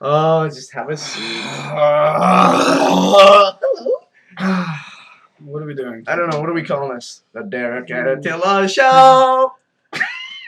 Oh, just have a seat. What are we doing? I don't know. What are we calling this? The Derek and Attila Show.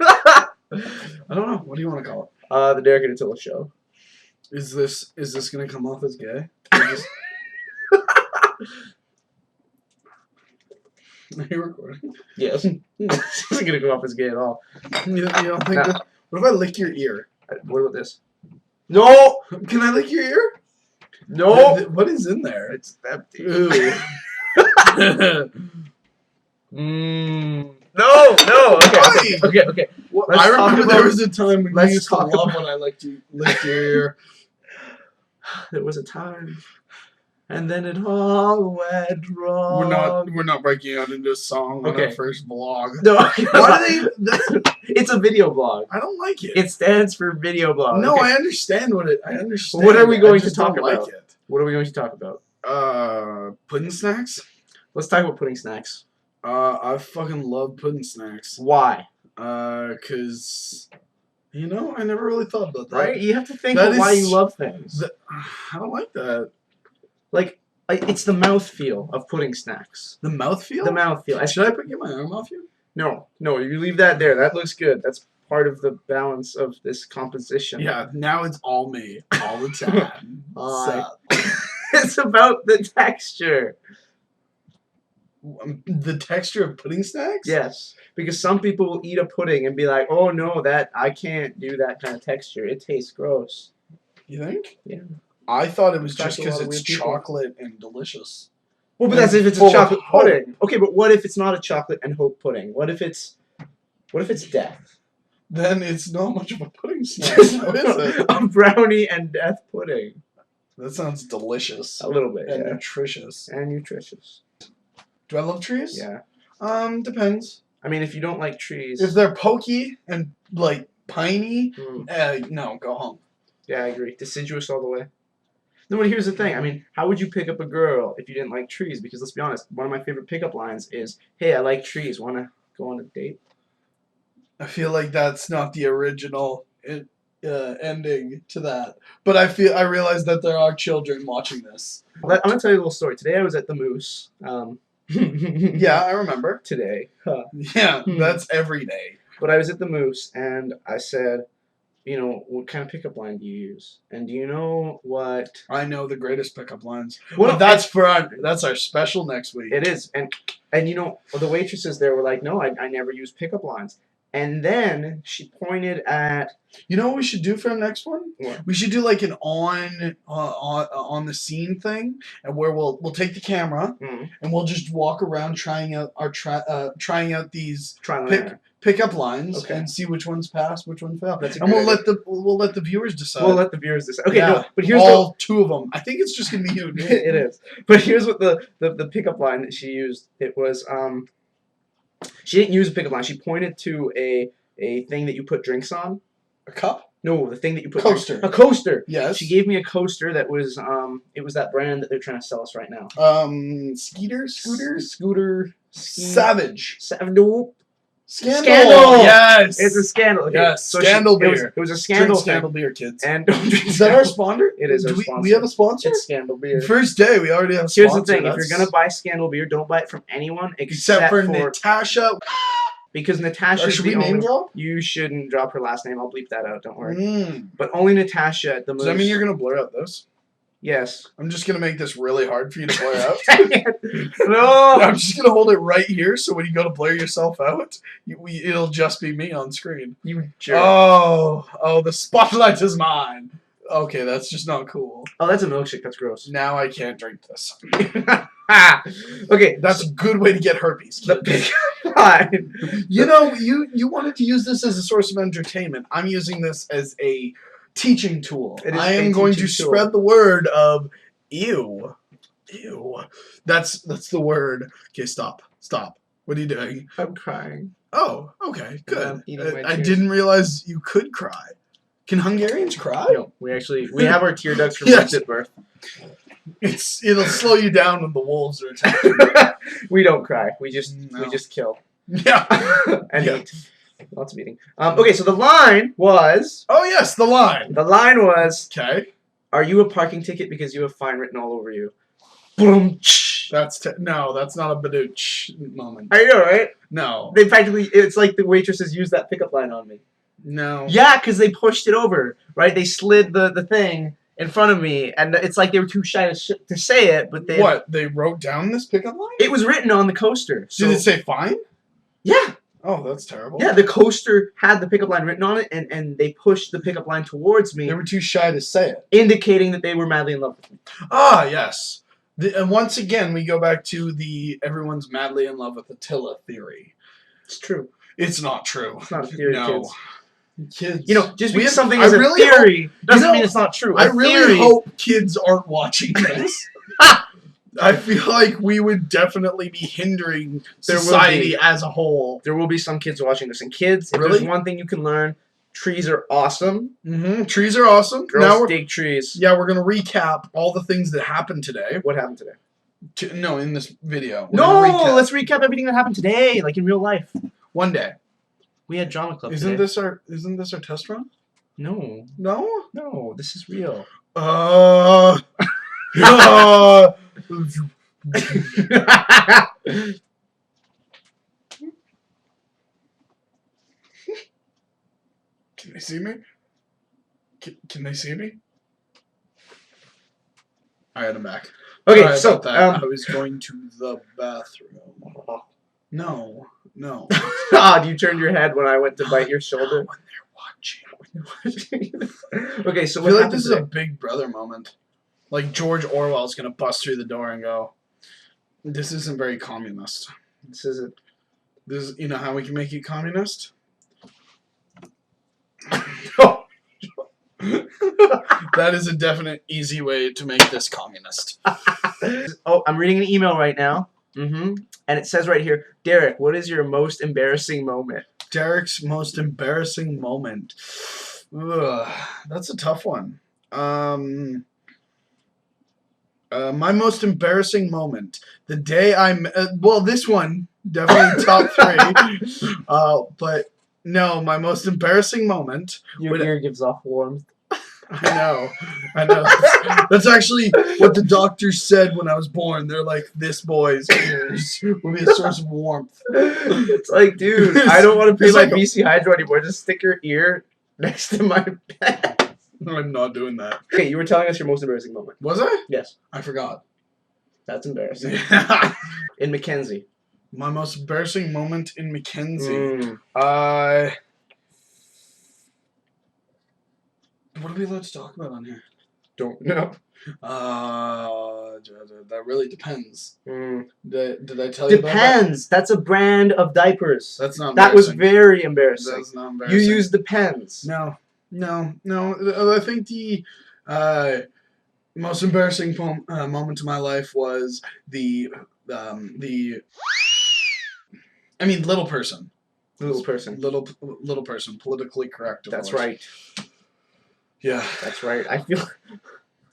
I don't know. What do you want to call it? The Derek and Attila Show. Is this gonna come off as gay? Are you recording? Yes. This isn't gonna go off as gay at all. You don't think that? What if I lick your ear? What about this? No. Can I lick your ear? No. What is in there? It's empty. Ooh. No. Okay. Well, Let's I talk remember about- there was a time when let's you used to talk love about- when I licked your ear. There was a time, and then it all went wrong. We're not breaking out into a song on Okay. our first vlog. No. Why do they? It's a video blog. I don't like it. It stands for video blog. No, Okay. I understand what it. I understand. What are we it. going I to just talk don't about? Like it. What are we going to talk about? Pudding snacks. Let's talk about pudding snacks. I fucking love pudding snacks. Why? Cause I never really thought about that. Right? You have to think That about why is- you love things. I don't like that. Like, it's the mouthfeel of pudding snacks. The mouthfeel. The mouthfeel. Should I get my arm off you? No, you leave that there. That looks good. That's part of the balance of this composition. Yeah. Now it's all me all the time. It's about the texture. The texture of pudding snacks? Yes, because some people will eat a pudding and be like, "Oh no, I can't do that kind of texture. It tastes gross." You think? Yeah. I thought it was Talk just to a lot because of it's weird people. chocolate and delicious. Well, but that's if it's a Full of chocolate hope. pudding. Okay, but what if it's not a chocolate and hope pudding? What if it's death? Then it's not much of a pudding snack, now, is it? A brownie and death pudding. That sounds delicious A little bit, and yeah. nutritious. And nutritious. Do I love trees? Yeah. Depends. I mean, if you don't like trees. If they're pokey and like piney, Mm, no, go home. yeah, I agree. Deciduous all the way. No, but here's the thing. I mean, how would you pick up a girl if you didn't like trees? Because let's be honest, one of my favorite pickup lines is, "Hey, I like trees. Want to go on a date?" I feel like that's not the original ending to that. But I realize that there are children watching this. I'm gonna tell you a little story. Today I was at the Moose. Yeah, I remember. Today. Huh. Yeah, that's every day. But I was at the Moose, and I said, what kind of pickup line do you use? And do you know what? I know the greatest pickup lines. Well, But that's our special next week. It is, and the waitresses there were like, "No, I never use pickup lines." And then she pointed at. You know what we should do for our next one? What? We should do like an on the scene thing, and where we'll take the camera and we'll just walk around trying out these pickup lines and see which ones pass, which ones fail. And we'll let the viewers decide. We'll let the viewers decide. Okay, yeah, no, but here's all two of them. I think it's just gonna be you. It is. But here's what the pickup line that she used. It was she didn't use a pickup line. She pointed to a thing that you put drinks on. A cup? No, the thing that you put Coaster. A coaster. Yes. She gave me a coaster that was it was that brand that they're trying to sell us right now. Scooter. Savage. Nope. Scandal. Yes. It's a Scandal. Okay. Yes. So Scandal beer. It was a Scandal. Scandal beer, kids. And don't drink is that our sponsor? It is Do our sponsor. we have a sponsor? It's Scandal beer. First day, we already have a Here's sponsor. the thing: if you're gonna buy Scandal beer, don't buy it from anyone except for Natasha. Because Natasha. Should we name drop? You shouldn't drop her last name. I'll bleep that out. Don't worry. But only Natasha at the Moose. Does that mean you're gonna blur out this? Yes. I'm just gonna make this really hard for you to blur out. No. I'm just gonna hold it right here, so when you go to blur yourself out, it'll just be me on screen. You jerk. Oh, the spotlight is mine. Okay, that's just not cool. Oh, that's a milkshake. That's gross. Now I can't drink this. Okay, that's a good way to get herpes. The pickup line. You wanted to use this as a source of entertainment. I'm using this as a teaching tool. I am going to spread the word of ew. That's the word. Okay, stop. What are you doing? I'm crying. Oh, okay, good. I tears. didn't realize you could cry. Can Hungarians cry? No, we have our tear ducts from at birth. It'll slow you down when the wolves are attacking. We don't cry. We just kill. Yeah. And eat. Lots of eating. Okay, so the line was. Oh yes, the line. The line was. Okay. Are you a parking ticket because you have fine written all over you? Boom. No, that's not a badooch moment. I know, right? No. They practically, it's like the waitresses used that pickup line on me. No. Yeah, because they pushed it over, right? They slid the thing in front of me, and it's like they were too shy to say it, but they... What? They wrote down this pickup line? It was written on the coaster. So, did it say fine? Yeah. Oh, that's terrible. Yeah, the coaster had the pickup line written on it, and they pushed the pickup line towards me. They were too shy to say it. Indicating that they were madly in love with me. Ah, yes. And once again, we go back to the everyone's madly in love with Attila theory. It's true. It's not true. It's not a theory, no. Kids. You know, just because something is a theory doesn't mean it's not true. I really hope kids aren't watching this. I feel like we would definitely be hindering society as a whole. There will be some kids watching this. And kids, if there's one thing you can learn, trees are awesome. Mm-hmm. Trees are awesome. Girls dig trees. Yeah, we're going to recap all the things that happened today. What happened today? No, in this video. Let's recap everything that happened today, like in real life. One day. We had drama club Isn't today. Isn't this our test run? No. No? No, this is real. Can they see me? Can they see me? Alright, I'm back. Okay, Sorry so about that. I was going to the bathroom. No. You turned your head when I went to bite your shoulder. When they're watching. Okay, so I feel like this is a Big Brother moment. Like George Orwell's gonna bust through the door and go, "This isn't very communist. This isn't. This, you know how we can make it communist? That is a definite easy way to make this communist." Oh, I'm reading an email right now. And it says right here, Derek, what is your most embarrassing moment? Derek's most embarrassing moment. Ugh, that's a tough one. My most embarrassing moment. The day this one, definitely top 3. But no, my most embarrassing moment. Your ear gives off warmth. I know. That's actually what the doctors said when I was born. They're like, this boy's ears will be a source of warmth. It's like, dude, I don't want to pay like BC Hydro anymore. Just stick your ear next to my bed. I'm not doing that. Okay, you were telling us your most embarrassing moment. Was I? Yes. I forgot. That's embarrassing. In Mackenzie. My most embarrassing moment in Mackenzie. What are we allowed to talk about on here? Don't know. That really depends. Did I tell you about that? Depends. That's a brand of diapers. That's not embarrassing. That was very embarrassing. That's not embarrassing. You used Depends. No. I think the most embarrassing moment of my life was little person. Little person. Politically correct. That's right. Yeah. That's right. I feel...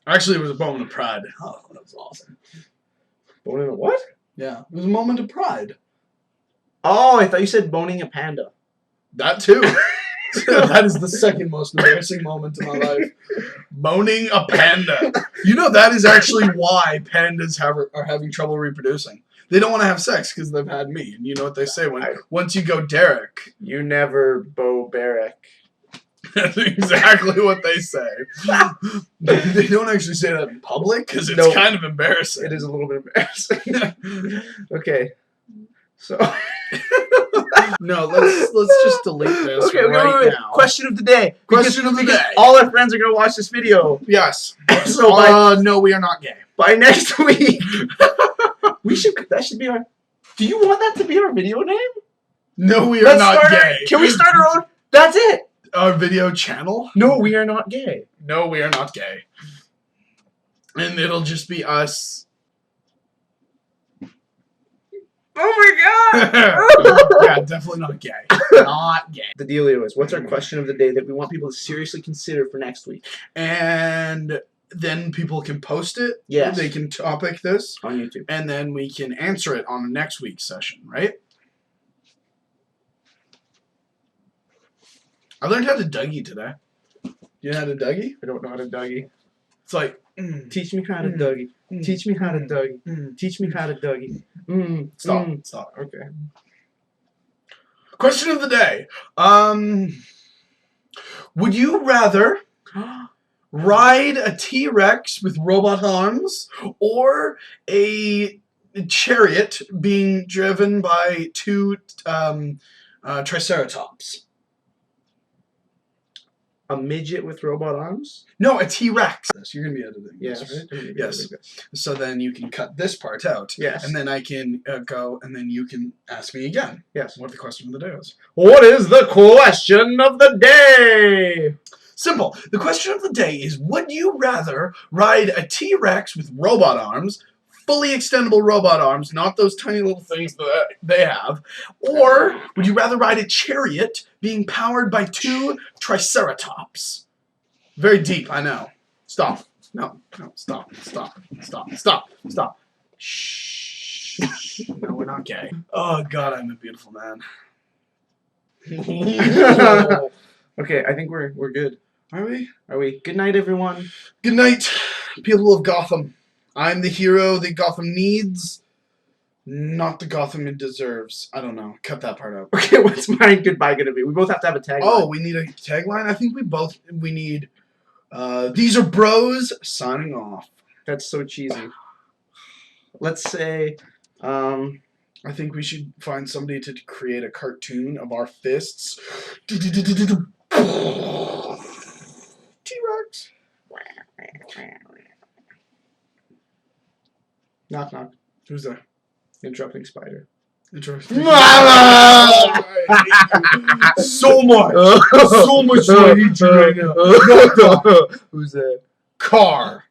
Actually, it was a moment of pride. Oh, that was awesome. Boning a what? Yeah. It was a moment of pride. Oh, I thought you said boning a panda. That too. That is the second most embarrassing moment of my life. Boning a panda. You know, that is actually why pandas are having trouble reproducing. They don't want to have sex because they've had me. And you know what they say once you go Derek. You never Bo Barrack. That's exactly what they say. They don't actually say that in public because it's kind of embarrassing. It is a little bit embarrassing. Okay. So... No, let's just delete this right now. Question of the day. Question of the day. All our friends are going to watch this video. Yes. So no, we are not gay. By next week, that should be our... Do you want that to be our video name? No, we are not gay. Can we start our own... That's it. Our video channel? No, we are not gay. No, we are not gay. And it'll just be us... Oh my god! Yeah, definitely not gay. Not gay. The dealio is, what's our question of the day that we want people to seriously consider for next week? And then people can post it. Yes. They can topic this. On YouTube. And then we can answer it on next week's session, right? I learned how to Dougie today. You know how to Dougie? I don't know how to Dougie. It's like, teach me how to Dougie. Teach me how to Dougie. Teach me how to Dougie. Stop. Okay. Question of the day. Would you rather ride a T-Rex with robot arms or a chariot being driven by 2 Triceratops? A midget with robot arms? No, a T-Rex. You're going to be editing Yes. this, right? Yes. So then you can cut this part out. Yes. And then I can go, and then you can ask me again. Yes. What the question of the day is. What is the question of the day? Simple. The question of the day is, would you rather ride a T-Rex with robot arms, fully extendable robot arms, not those tiny little things that they have, or would you rather ride a chariot being powered by 2 Triceratops? Very deep, I know. Stop. No, stop. Shh. No, we're not gay. Oh, God, I'm a beautiful man. Okay, I think we're good. Are we? Are we? Good night, everyone. Good night, people of Gotham. I'm the hero that Gotham needs, not the Gotham it deserves. I don't know. Cut that part out. Okay, what's my goodbye gonna be? We both have to have a tagline. Oh, we need a tagline? I think we need, these are bros signing off. That's so cheesy. Let's say, I think we should find somebody to create a cartoon of our fists. T-Rex. Knock, knock. Who's there? Interrupting spider. Interesting. So much. So much I hate you right now. Who's there? Car.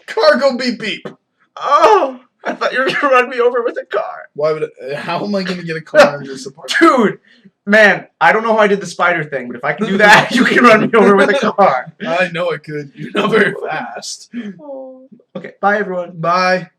Car go beep beep. Oh! I thought you were gonna run me over with a car. Why would how am I gonna get a car in this apartment? Dude! Man, I don't know how I did the spider thing, but if I can do that, you can run me over with a car. I know I could. You're not very fast. Okay, bye everyone. Bye.